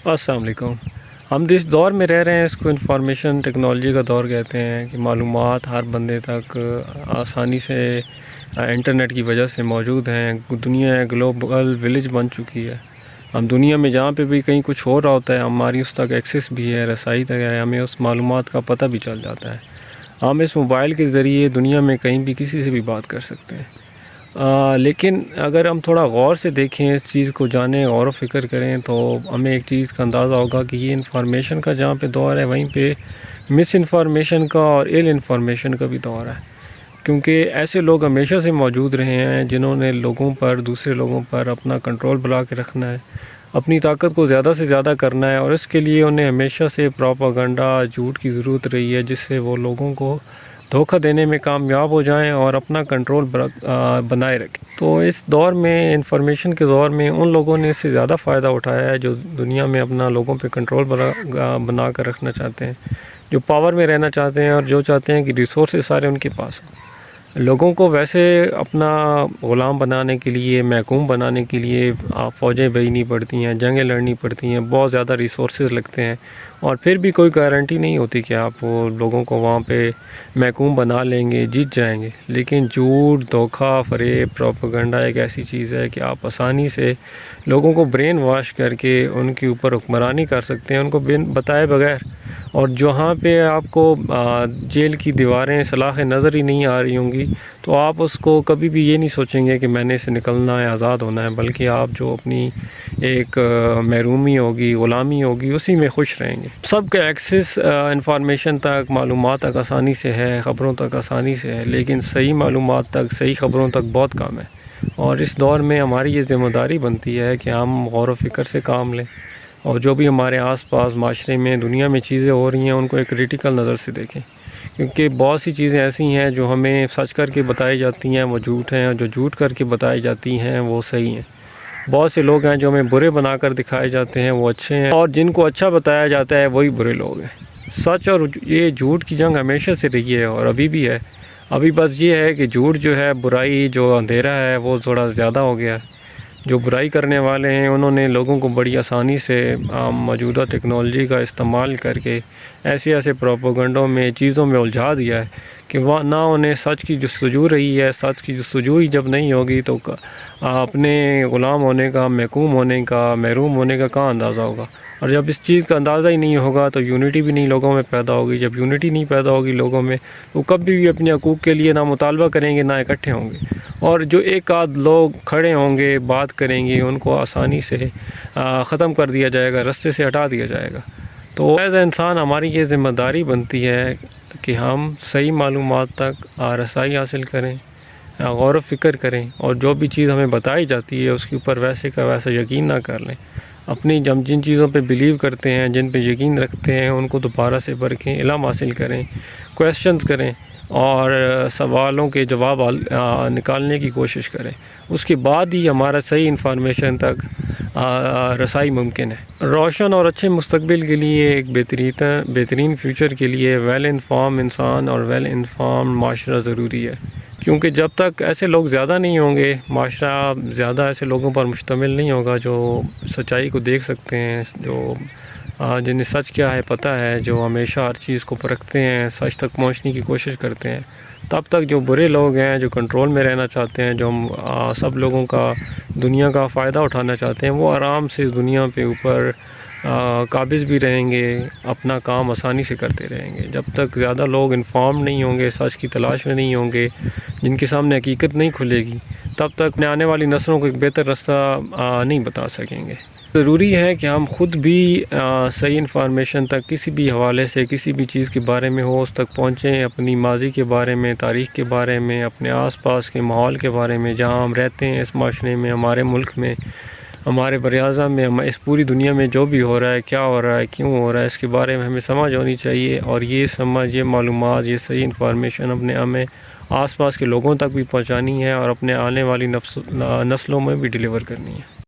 अस्सलाम वालेकुम। हम जिस दौर में रह रहे हैं इसको इंफॉर्मेशन टेक्नोलॉजी का दौर कहते हैं कि मालूमात हर बंदे तक आसानी से इंटरनेट की वजह से मौजूद हैं। दुनिया ग्लोबल विलेज बन चुकी है। हम दुनिया में जहाँ पे भी कहीं कुछ हो रहा होता है हमारी उस तक एक्सेस भी है, रसाई तक है, हमें उस मालूमात का पता भी चल जाता है। हम इस मोबाइल के ज़रिए दुनिया में कहीं भी किसी से भी बात कर सकते हैं। लेकिन अगर हम थोड़ा गौर से देखें, इस चीज़ को जानें, गौर व फिक्र करें तो हमें एक चीज़ का अंदाज़ा होगा कि ये इंफॉर्मेशन का जहाँ पे दौर है वहीं पे मिस इन्फॉर्मेशन का और इल इन्फॉर्मेशन का भी दौर है। क्योंकि ऐसे लोग हमेशा से मौजूद रहे हैं जिन्होंने लोगों पर, दूसरे लोगों पर अपना कंट्रोल बना के रखना है, अपनी ताकत को ज़्यादा से ज़्यादा करना है, और इसके लिए उन्हें हमेशा से प्रोपागेंडा, झूठ की ज़रूरत रही है जिससे वो लोगों को धोखा देने में कामयाब हो जाएं और अपना कंट्रोल बनाए रखें। तो इस दौर में, इंफॉर्मेशन के दौर में, उन लोगों ने इससे ज़्यादा फ़ायदा उठाया है जो दुनिया में अपना लोगों पे कंट्रोल बना कर रखना चाहते हैं, जो पावर में रहना चाहते हैं और जो चाहते हैं कि रिसोर्सेज सारे उनके पास हों। लोगों को वैसे अपना ग़ुलाम बनाने के लिए, महकूम बनाने के लिए फ़ौजें भेजनी पड़ती हैं, जंगें लड़नी पड़ती हैं, बहुत ज़्यादा रिसोर्सेज लगते हैं, और फिर भी कोई गारंटी नहीं होती कि आप वो लोगों को वहाँ पे महकूम बना लेंगे, जीत जाएंगे। लेकिन झूठ, धोखा, फ़रेब, प्रोपेगेंडा एक ऐसी चीज़ है कि आप आसानी से लोगों को ब्रेन वॉश करके उनके ऊपर हुक्मरानी कर सकते हैं, उनको बिन बताए बगैर। और जहाँ पे आपको जेल की दीवारें सलाख़ नज़र ही नहीं आ रही होंगी तो आप उसको कभी भी ये नहीं सोचेंगे कि मैंने इससे निकलना है, आज़ाद होना है, बल्कि आप जो अपनी एक महरूमी होगी, ग़ुलामी होगी, उसी में खुश रहेंगे। सबका एक्सेस इंफॉर्मेशन तक, मालूमात तक आसानी से है, ख़बरों तक आसानी से है, लेकिन सही मालूमात तक, सही ख़बरों तक बहुत कम है। और इस दौर में हमारी ये ज़िम्मेदारी बनती है कि हम गौर व फिक्र से काम लें, और जो भी हमारे आसपास माशरे में, दुनिया में चीज़ें हो रही हैं उनको एक क्रिटिकल नज़र से देखें। क्योंकि बहुत सी चीज़ें ऐसी हैं जो हमें सच करके बताई जाती हैं वो झूठ हैं, और जो झूठ करके बताई जाती हैं वो सही हैं। बहुत से लोग हैं जो हमें बुरे बनाकर दिखाए जाते हैं वो अच्छे हैं, और जिनको अच्छा बताया जाता है वही बुरे लोग हैं। सच और ये झूठ की जंग हमेशा से रही है और अभी भी है। अभी बस ये है कि झूठ जो है, बुराई जो अंधेरा है वो थोड़ा ज़्यादा हो गया है। जो बुराई करने वाले हैं उन्होंने लोगों को बड़ी आसानी से मौजूदा टेक्नोलॉजी का इस्तेमाल करके ऐसे ऐसे प्रोपेगेंडों में, चीज़ों में उलझा दिया है कि वह ना उन्हें सच की जस्तजू रही है। सच की जस्तजू ही जब नहीं होगी तो अपने ग़ुलाम होने का, महकूम होने का, महरूम होने का कहाँ अंदाज़ा होगा। और जब इस चीज़ का अंदाज़ा ही नहीं होगा तो यूनिटी भी नहीं लोगों में पैदा होगी। जब यूनिटी नहीं पैदा होगी लोगों में तो कभी भी अपने हकूक़ के लिए ना मुतालबा करेंगे, ना इकट्ठे होंगे, और जो एक आध लोग खड़े होंगे, बात करेंगे, उनको आसानी से ख़त्म कर दिया जाएगा, रास्ते से हटा दिया जाएगा। तो एज़ इंसान हमारी ये ज़िम्मेदारी बनती है कि हम सही मालूमात तक रसाई हासिल करें, गौर व फिक्र करें, और जो भी चीज़ हमें बताई जाती है उसके ऊपर वैसे का वैसा यकीन ना कर लें। अपनी जब जिन चीज़ों पे बिलीव करते हैं, जिन पे यकीन रखते हैं, उनको दोबारा से परखें, इल्म हासिल करें, क्वेश्चंस करें, और सवालों के जवाब निकालने की कोशिश करें। उसके बाद ही हमारा सही इन्फॉर्मेशन तक रसाई मुमकिन है। रोशन और अच्छे मुस्तकबिल के लिए, एक बेहतरीन फ्यूचर के लिए वेल इन्फॉर्म इंसान और वेल इन्फॉर्म माशरा ज़रूरी है। क्योंकि जब तक ऐसे लोग ज़्यादा नहीं होंगे, माशरा ज़्यादा ऐसे लोगों पर मुश्तमिल नहीं होगा जो सच्चाई को देख सकते हैं, जो जिन्हें सच क्या है पता है, जो हमेशा हर चीज़ को परखते हैं, सच तक पहुंचने की कोशिश करते हैं, तब तक जो बुरे लोग हैं, जो कंट्रोल में रहना चाहते हैं, जो सब लोगों का, दुनिया का फ़ायदा उठाना चाहते हैं, वो आराम से इस दुनिया पे ऊपर काबिज़ भी रहेंगे, अपना काम आसानी से करते रहेंगे। जब तक ज़्यादा लोग इन्फॉर्म नहीं होंगे, सच की तलाश में नहीं होंगे, जिनके सामने हकीकत नहीं खुलेगी, तब तक आने वाली नस्लों को एक बेहतर रास्ता नहीं बता सकेंगे। ज़रूरी है कि हम ख़ुद भी सही इन्फॉर्मेशन तक किसी भी हवाले से, किसी भी चीज़ के बारे में हो, उस तक पहुँचें। अपनी माजी के बारे में, तारीख़ के बारे में, अपने आसपास के माहौल के बारे में, जहाँ हम रहते हैं, इस माशरे में, हमारे मुल्क में, हमारे बर-ए-आज़म में, इस पूरी दुनिया में जो भी हो रहा है, क्या हो रहा है, क्यों हो रहा है, इसके बारे में हमें समझ होनी चाहिए। और ये समझ, ये मालूमात, ये सही इन्फॉर्मेशन अपने हमें आसपास के लोगों तक भी पहुँचानी है और अपने आने वाली नस्लों में भी डिलीवर करनी है।